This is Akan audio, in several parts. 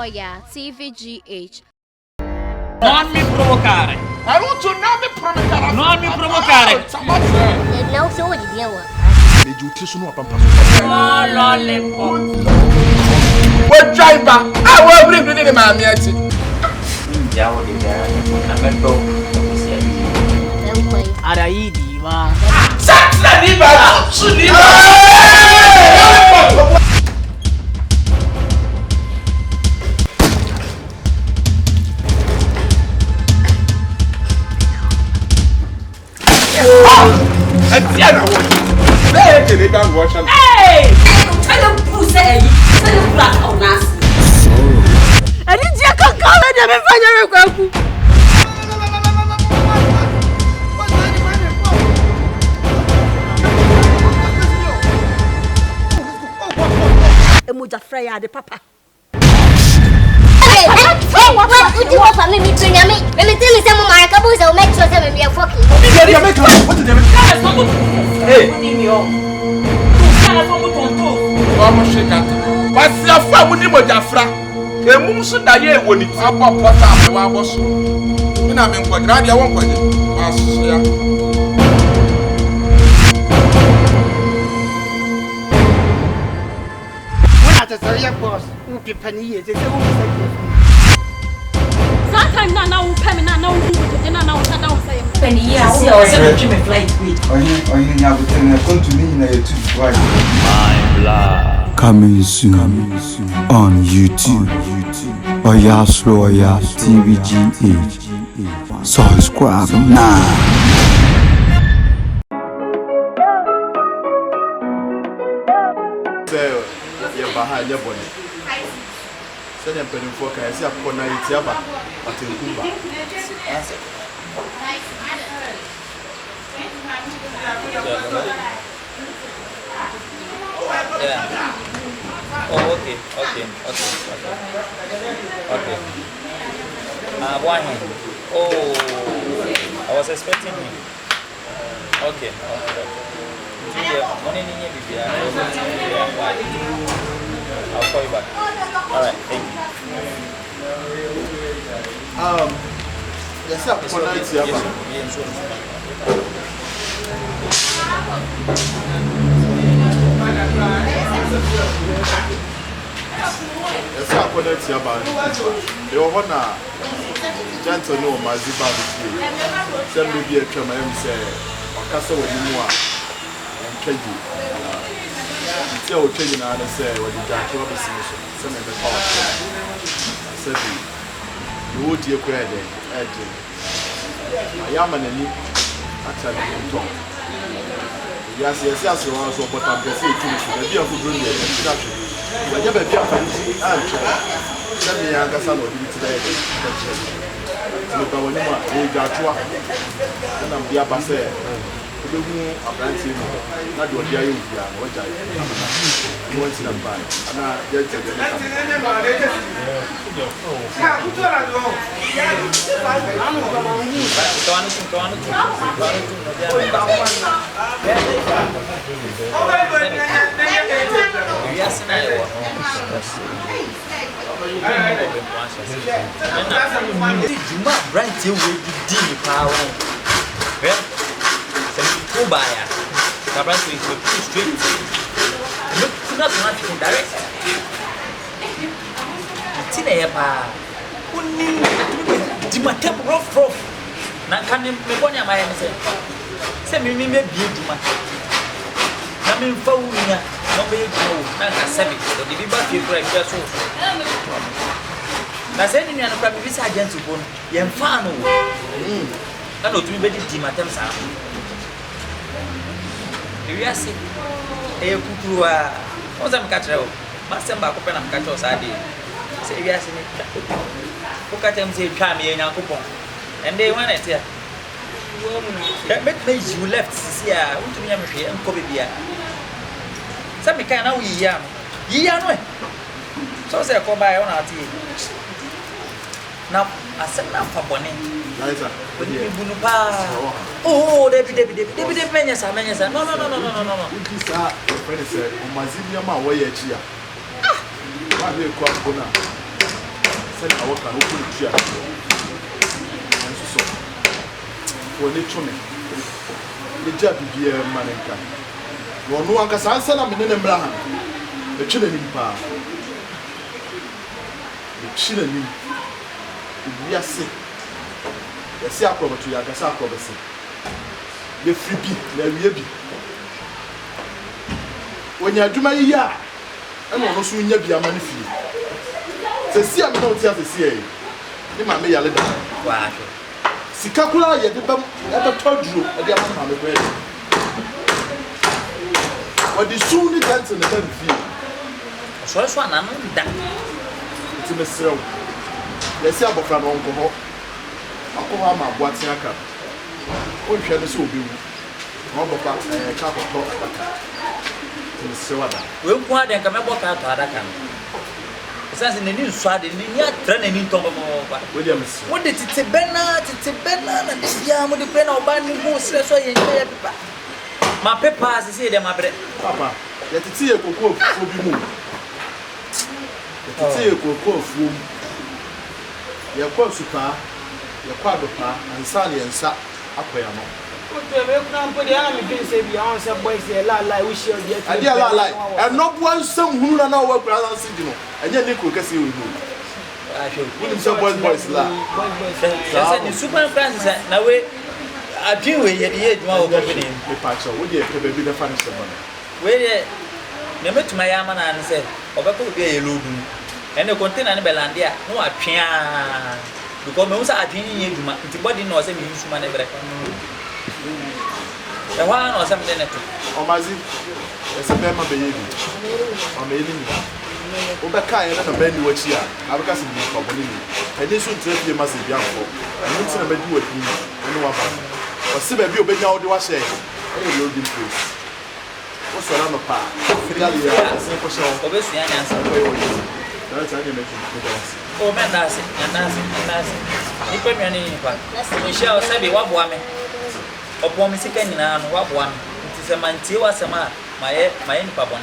Oya TVGH. Non mi provocare. Non mi provocare. Non mi provocare. Não sou de Deus. Le giuti sono a pampa. Oh, lollipop. What driver? I will bring the mammy at it. Andiamo di camminamento. Araidi, ma. Sacra di balazzo di Atiana, where did they go wash up? Hey! Tell them who say you. Tell them black on us. I didn't just come and never find a record. Emuja Freya de papa. Hey, what do you want from me? Let me tell you some of my caboose will make sure that we are fucking. What did they make? Hey, vamos chegar. Vai se a fama de Mojafra. E muso da ye woni aba pota me wa boso. Ina me nkwadra dia won kwaje. Asoya. When I tell you, boss, who be penny is it? Sometimes now pay me now who now say Penny yes, me flight with. Oyin ya butene continue na YouTube why. My blood. Coming soon on YouTube. Oya Oya TVGH. Subscribe now. Behind your body. Send them penny for can see a corner it's yaba, but in Cuba. Yeah. Oh, okay. One hand. Oh, I was expecting him. Okay. I'll call you back. All right, thank you. Yes, sir. Yes, sir. Connect your band. You want to gentle no maziba with send me a tram and say, Castle with you and Keji. It's your training and say, what did that to the solution? Send me the power. Said you would your credit. I am an enemy. Actually, talk. Yes, but I'm going to say to you, the beer introduction. I never be a fancy answer. Send me a son of you today. Look, I will got to and I'm the abbasser. You a brand team, not your dear, what I want to buy. And I get to Juma brand you will be power. Ubaya. Cabras to go straight. Look, not much direct. Tina pa. Uni Dimatem rough. Na can me bonya my say. Say me be Dima. Na me fa unya, no be go. Na ka sabi. So the biba fi kura bia so. Na say ni anu pra me bisa agent go. Yem fa no. Na no tumi be di Dimatem sa. You see, a cutua. What's a catcher? Master back open and catch us. I did. Say, yes, look at them say, come here and coupon. And they want it here. That makes you left here. Want to be a machine and copy beer. Some can now we yam. Ye are no. So say, go by on our tea. Now, I said, now for Bonnie. Liza, oh, David, Menyasa. No. This are friends said, Mazibia, my way here. What do you call Bona? Send our can open the chair. And so, when they told me, the job be a man and can. No one can answer them in the Brahan. The children in power. The children in. We are sick. The sea acrobat to Yagasa acrobacy. The free bee, there will be. When you are doing my year, I'm almost soon be a money fee. The sea I'm not here to see. You might be a little. Wow. Sikakula, you ever told you a dear man on the bread. What the soon dance in the tent field. So that's one I'm done. It's in the cell. Let's see about from Uncle. Uncle Hama, what's your cup? Oh, she had a soup. Robert, a cup of top. We'll go out and come back out to Adakan. Since in the new swad, in the training in Tom Williams. What did it say, Bernard? It's a Bernard and the young with the pen of binding boots. That's why my papers is here, my bread. Papa, let it see a cocoa for the moon. Let it see a cocoa fool. Your quad super, your quadrupa, and Sally and Sap up where I'm on. And not one some who don't know what brothers signal, and yet they could see you. I should some boys la. The super Francis now we are doing it yet. The patch would you be the funniest one? Where never to my yaman and said, Obaco be a loodoo, and the container and Belandia, no, I can't. Because most are doing the body knows a human ever. The one or something. Oh, Mazzy, there's a member baby. I'm a lady. Obaka and a baby watch here. I've got some company. And this would take you massive young folk. And you tell me do it. And no one. But see, baby, obey out the wash. Any loading place. What's your number? Fidelia, a simple show. Obviously, I answer. That's how you make it. Oh, man, that's it. And that's it. And that's it. You put me on any part. Michelle said, what woman? Upon me second in an what one. It is a man to us a man, my papa.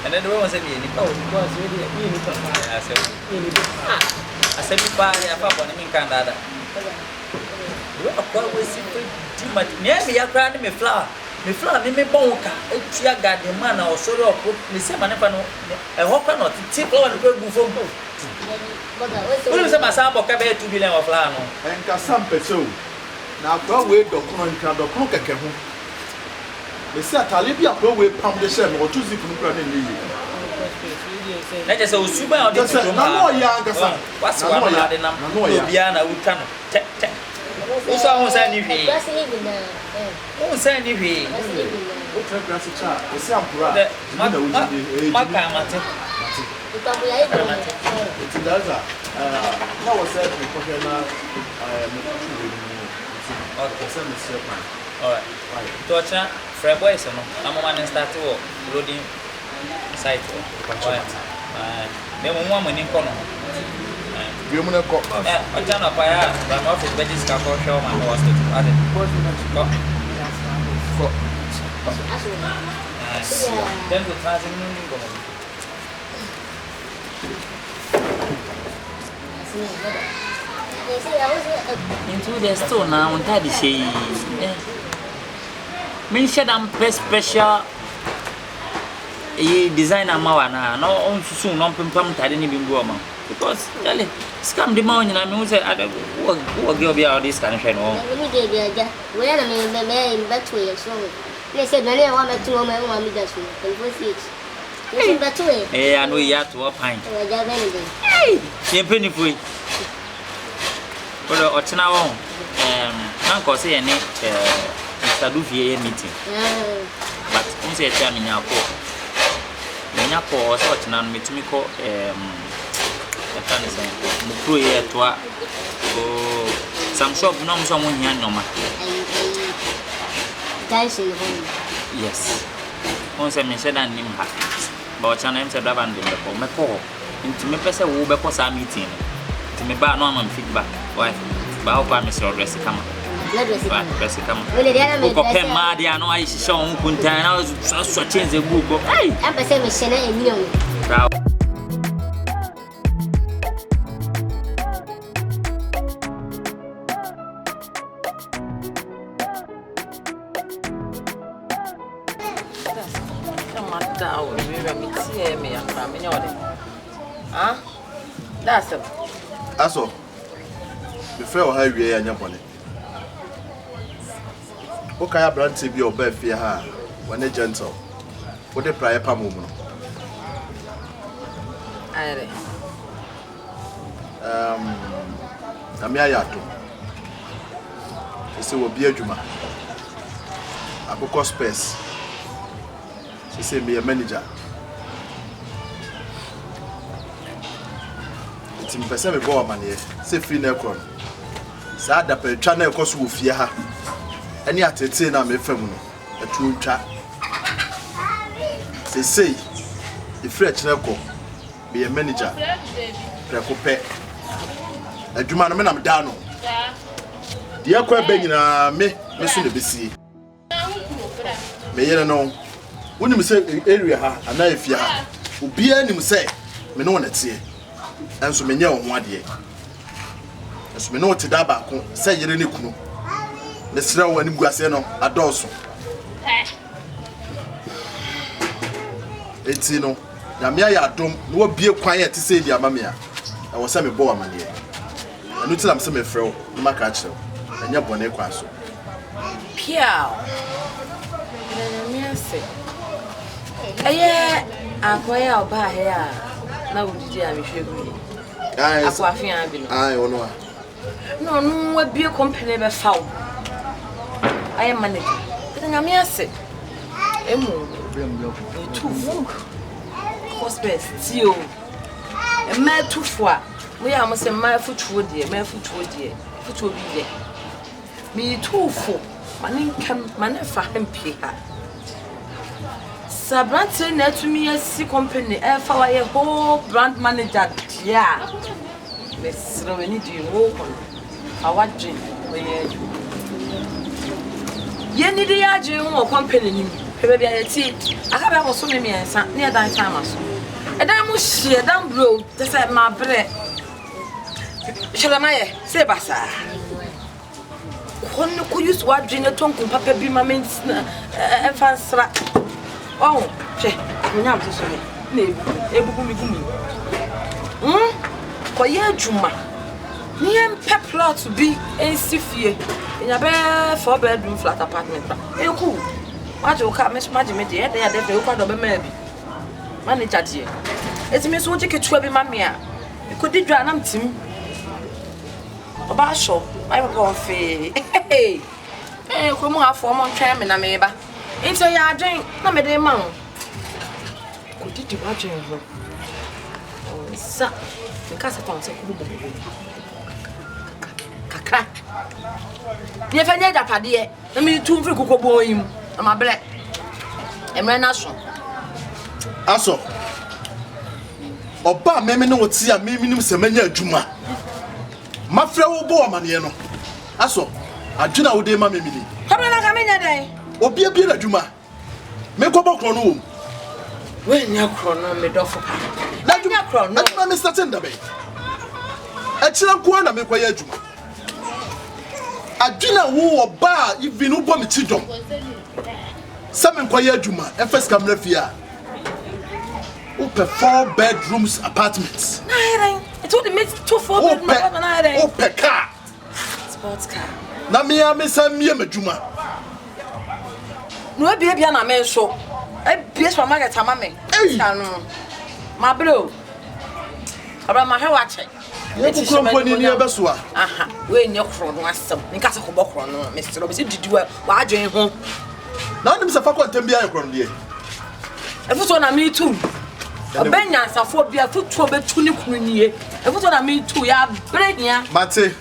And then there was a meaning. I said, I papa in Canada. You are always too much. Near me, I cried me flower. Me flower, me bonka, a chia got the man or sort of me say, man, a hawker not tip on the good from both. What is my sample cabaret to be of Lano? And Cassam Peso. Now go away, Doctor and Candle Cook at home. They said, Talibia go away, pump the shem or 2 zip from Granny. That is so super. No young, what's one of the number? No, Yana would come. Who's almost anything? Who's anything? Torture, Fred Boys, I'm one and start loading site. Then one in corner. I'm going to call a ton of fire. I'm off with Betty's car for show my horse to add it. Then the transit. Into the store now and Taddy say, mention them special designer Mawana, no on soon on Pum Tadini Bimbuama. Because, Charlie, scam the morning, I mean, I don't work your this kind of thing. Where am I in that way? So they said, I want to know my own leaders. In that way, eh, and we have to opine. Hey, you're penny free. But what's now? Uncle say, and Mr. Duvier meeting. But you say, tell me now, or such non me to me call Mukru here to some shop, no someone here, no man. Yes. Once I said, I name her. But your name said, I've been the my call. Into me, person who be for some meeting. To me, bad normal feedback. Why? But how Mr. Dress come? Press it, come on. Go pen mad, I know I show on Kuntan. I was so change the book. Hey, I'm a semi Shana and you. That's it. Aso. Before how we anya bone. O kaya brante bi oba fie ha. Wane gentle. O de prayer pa mo no. Aye. Ami ayato. Ese wo bi adwuma. Akoko space. Ese me manager. Mpese me bo amane se free na ekro sa da pa twa na ekoso wo fie ha ani atete na me fam no atu twa se sei e free kire ko be manager preko pe adwuma no me na me da no de akwa ba nyina me so na besie me yere no woni me se area ha ana efie ha obi anim se me no na tie enso menye wo ho ade enso me no te da ba ko se yere ne kunu me sira wo anim guase no adoso eti no ya me ya adom no wo bie kwan ya te se di amame a e wo se me bo amane anu ti na me se me frɛ wo no maka kire enye bone kwa so Pia na me ase aye akoya oba he a na wudidi a me hwegu akwa afia abi no ai ono a no wa bie company be fawo aye manager but na me ase emu tu fu hospice tio e ma tu fu a we am se ma futuo de futuo bi de me tu fu mane fa hempie ha Sabrante na tumi asi company e fa wa ye whole brand manager dia let's we need you work on our dream we ye need ya dream wo company ni pe bia ye ti aka ba mo so me miensa na dan time aso e dan mo hie dan bro te say ma bre shalamaye se basa konno ko use wa dream to nkum papa bi ma men e fansra oh che nyam so me na ebubu mi gumi ko ye adwuma ni em plot to be ensifie nya be 4 bedroom flat apartment e ku waje ka me de e dey dey kwa do be ma bi manager die etimi so je ketua bi ma me a ko di dwa na mtim oba sho ai ko fe ko mu afo mo ntwa me na me ba into ya adwen na me dey ma ko di di adwen ho sa nka sa ton se ko bo kakra ye fa nya japade na me tu mfiri kokobon yim na ma ble emre na so aso oba meme ne woti a meme nim se manya adwuma mafrɛ wo bo amane no aso adwena wo de ma meme ni kabla na ka menya dai obi abi na adwuma me ko bokro no wo we nya kro no me dofo na nya kro no adwuma me starting da be akira ko na me kwaya adwuma adwena wo oba even wo bo me ti dom se me kwaya adwuma e first camera fia Open 4 bedrooms apartments. Nah, it only makes 2 4 bedrooms apartments. Open car. Sports car. Na me am me medjuma. No be na me so. E be supermarket ama me. Sanu. Ma bro. Aba ma hwe wache. Ye ku company ni e be so a. Aha. We nye kro no asem. Nka se ko bokro no. Mr. Obi se didiwa wa adwen ho. Na nim se fa ko ntem bia e kro no de. E fu so na me too. Obenya safo bia futuo betu ni kunu nie efuto na me tu ya brehia mate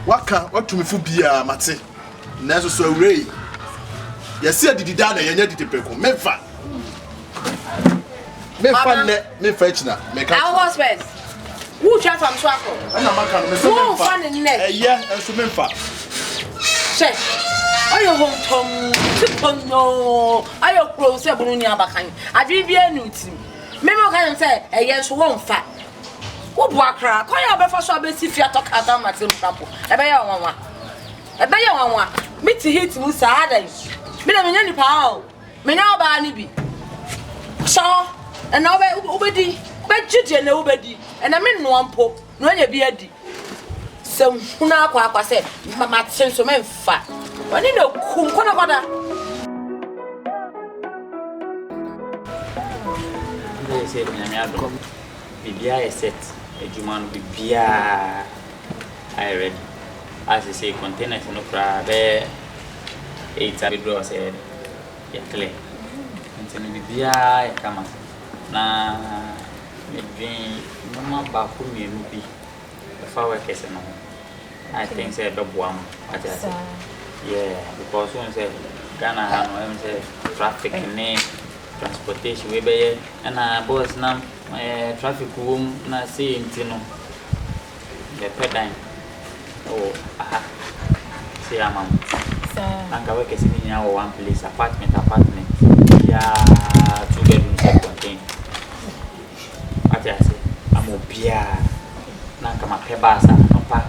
waka watumifu bia mate na so so awrei yesi adidida na yenya didipeko mefa ne fetchna me ka our hospice who try from so akọ na maka no me se mefa fan ne eh yeah enso mefa She. Ayo home tom. Tipono. Ayo pro se bunu ni abakan. Adwi bia nuti. Me mo kan say eye so won fa. Wo bo akra. Ko ya be fa so abesi fia to kata matim sample. E be ya wanwa. E be ya wanwa. Me ti hit mu sa adan. Me na menya nipa o. Menya oba ni bi. So, and now obedi. Be jije na obedi. And I mean no ampo. No anya bi adi. So una akwa say mama tin so me fa. Wani na kum kona kwada. They say me ado. Bibia is set. Ejuman bibia I read. As I say containers no kra be 8 bedroom say ya clear. Nti bibia e kama. Na me dream mama ba ku mienu bi. The far kese no. I think say do boam. Yeah, because when say Ghana have say traffic and transportation we be and boss now traffic room na say intino the pedine oh aha say amam anga we kesi ni nyawo one place apartment yeah 2 bedroom contain ati ase amobia na kama pebasa no pa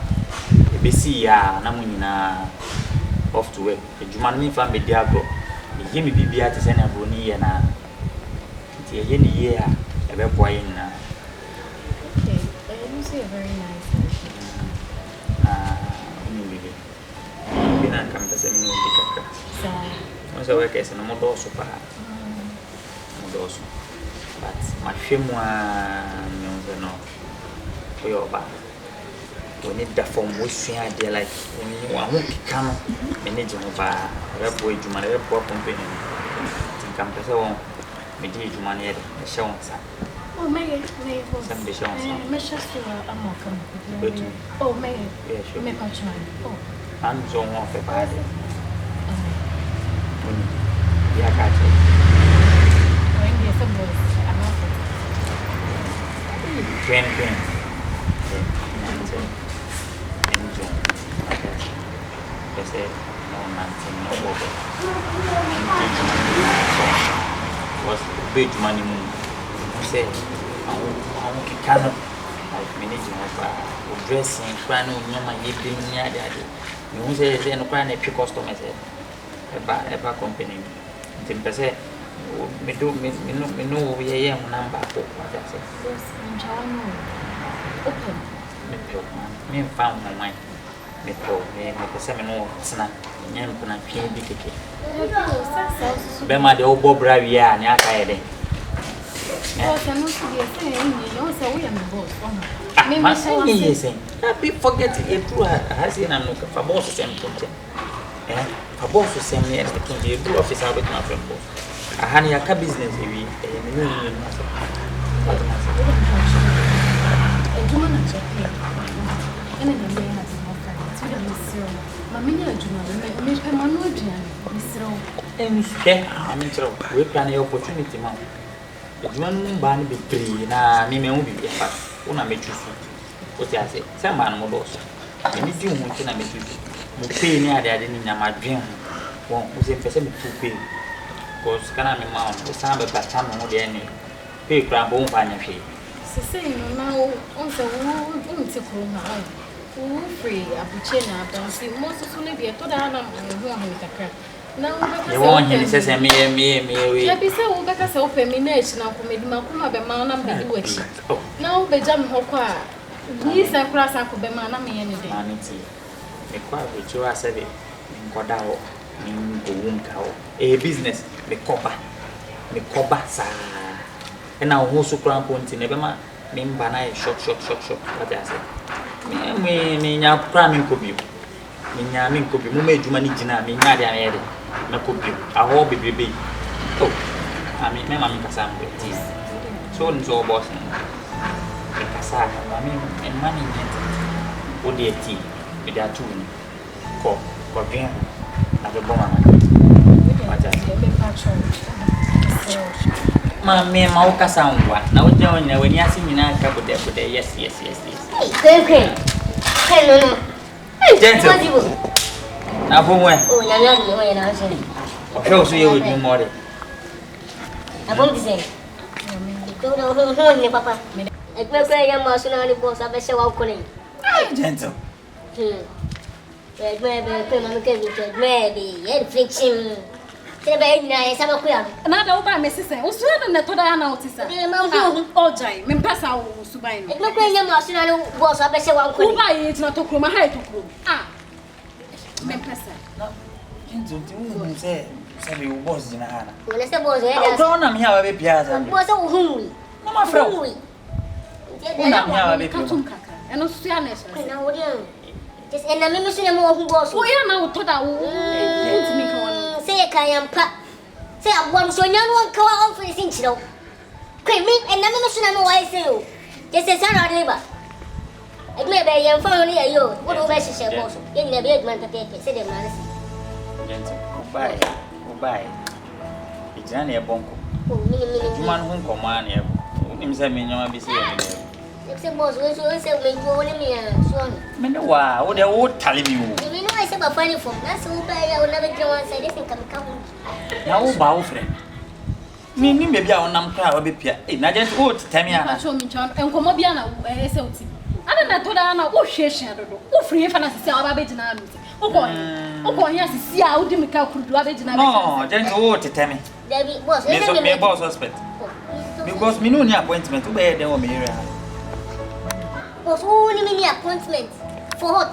ebesi ya na munyina off to work. Ejuma no me fa me diagro. Ye me bibia te se na broni ye na. Nti ye ni ye a e be boa ye na. Okay, you say a very nice. Ni bibi. Bina kam ta se me no bi kakka. Mo se we kese no mo do so pa. Mo do so. But ma hwemu a no ko yo ba. When it form we see idea like when you want to come manage over boy to manage poor company. Think I'm person one me do to manage the show on some. Oh, may Some the show on some. me just to come. But Oh, may yeah, sure. me patch man. Oh. I'm so one for bad. Yeah, catch it. When there's a boy, I'm not. 20. Say no nothing no over. Was big money moon. Say I cannot like managing of dressing, crying on my eating near daddy. You say no crying a few customers a company. Then say me know we are young number what I say. Open. Me found my mind. Me pese me no tsena nyem pena twen bi keke be ma de obo bra wi a ne aka ye den Oh, so no to be saying no so we am boss. Me ma say yes be forget e true has in am no fa boss sem konte fa boss sem ne e to be do officer with my friend boss aha ne ya ka business e wi e me no no so what am I saying E juma na check ene na me ha Mamina Juma, make a manudian, Mr. I'm in trouble. We plan the opportunity, ma'am. If one ban be free, na me will be a una make you what I say. Some man will also. And if you want to make you pay near the idea in my dream, won't was a person to pay. Because can I mount the sound of that time or the enemy? Pay crab won't find a fee. Say, now, also, won't take home. Free, Abuchena, but see, most of the day, I told Anna, now, you want him to say, me, I be so better so femination now, come Makuma be man and be doing. Now, be jam hoka. He's a class I could be man and me any day. Manity. The quite which you are said in Kodao, in Gowunka, a business, the copper, sir. And now, who's so cramp point in Nebama, mean banana short, what I said. Me nya cramming could be. Me nya min could be. Mume Jumani Jina, me nya dia ere. Me could be. A whole baby. Oh, I mean, me mami kasam with this. So and so boss. Me kasam, mami, and money net. O de tea, me da two. Ko bien. Na be bon mama. Mami, ma o kasam wa. Na o je onya when ya si nyina ka bude yes. Hey, no. Gentle. Na pomwe. Oh, na na ni we na so. O so ye we more. Abom dizen. Ko na ho ni papa. Ekwe kwe ya ma so na ni boss abese wa ko ni. Gentle. Ekwe be mama ke bi ekwe bi ye friction. Tebe ina ya sama ku ya. Na da wo ba me sisen. Wo so na to da ya na wo tisa. Ni ma hu Ojai, me pesa wo suban no. ekwe kwe ya ma so na ni boss abese wa ko ni. Wo ba ye tina to kroma ha to krom. Me pesa. Gentle, tu say me boss dina hana. Wala se boss ya O do na me ha ba bia za. boss wo hu. No ma fra. Una me ha ba bia. Katum kaka. Eno so ya na so. Na wo dia. Just ena me so na mo hu boss. Wo ya na wo to da wo. Ntimi ka won. Say kayampa. Say abwan so nya no ka wa on fi sin chiro. Kwe mi ena me so na mo wa ise o. Just say sana de ba. Ekme be yem fa ni ayo. Wo do be sise boss. Ye ni be edman ta pepe. Say dem na resi. Gentle. Bye. Ijana ne bonko. Oh, mini. Juma no nkomo an ye. Nim say me nyama bi say ye. Say boss, we so me go ni me so. Me ne wa, wo de wo tale mi wo. Me no I say ba funny for. Na so ba ya o na be try one side this come come. Na wo ba wo frɛ. Ni be bia wonam kra wa be pia. Na Gentle wo titami ana. Pacho mi chan enkomo bia na ese oti. Ana na to da na wo hwehwe dodo. Wo free fa na sisi a ba be gina no ti. Uko ya sisi a udi mi ka kurudu abe gina be. No, Gentle wo titami. David boss, Me boss suspect. Because me no ni appointment wo be here den wo me area. Boss, who ni me appointment for what?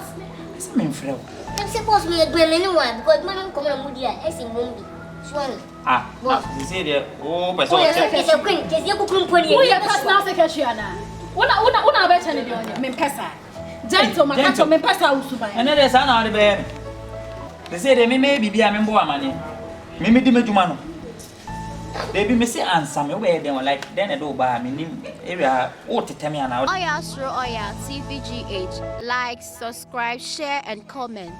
Say me frɛ wo. Dem say boss me egbe me no one because man come na mudi a esi mumbi. Swani. Boss, you say there wo person Oh, check. yes, queen, just you kukuru mponi. Wo ya personal secretary ana. Una be chane de onye. Me pesa. Gentle makato me pesa usuban. Ene de sa na wo de be me. They say de me bibia me mbo amane. Me di medjuma no. Baby me say answer me where dem like then e do ba me nim area wo tetemi ana. Oyasro Oya TVGH. Like, subscribe, share and comment.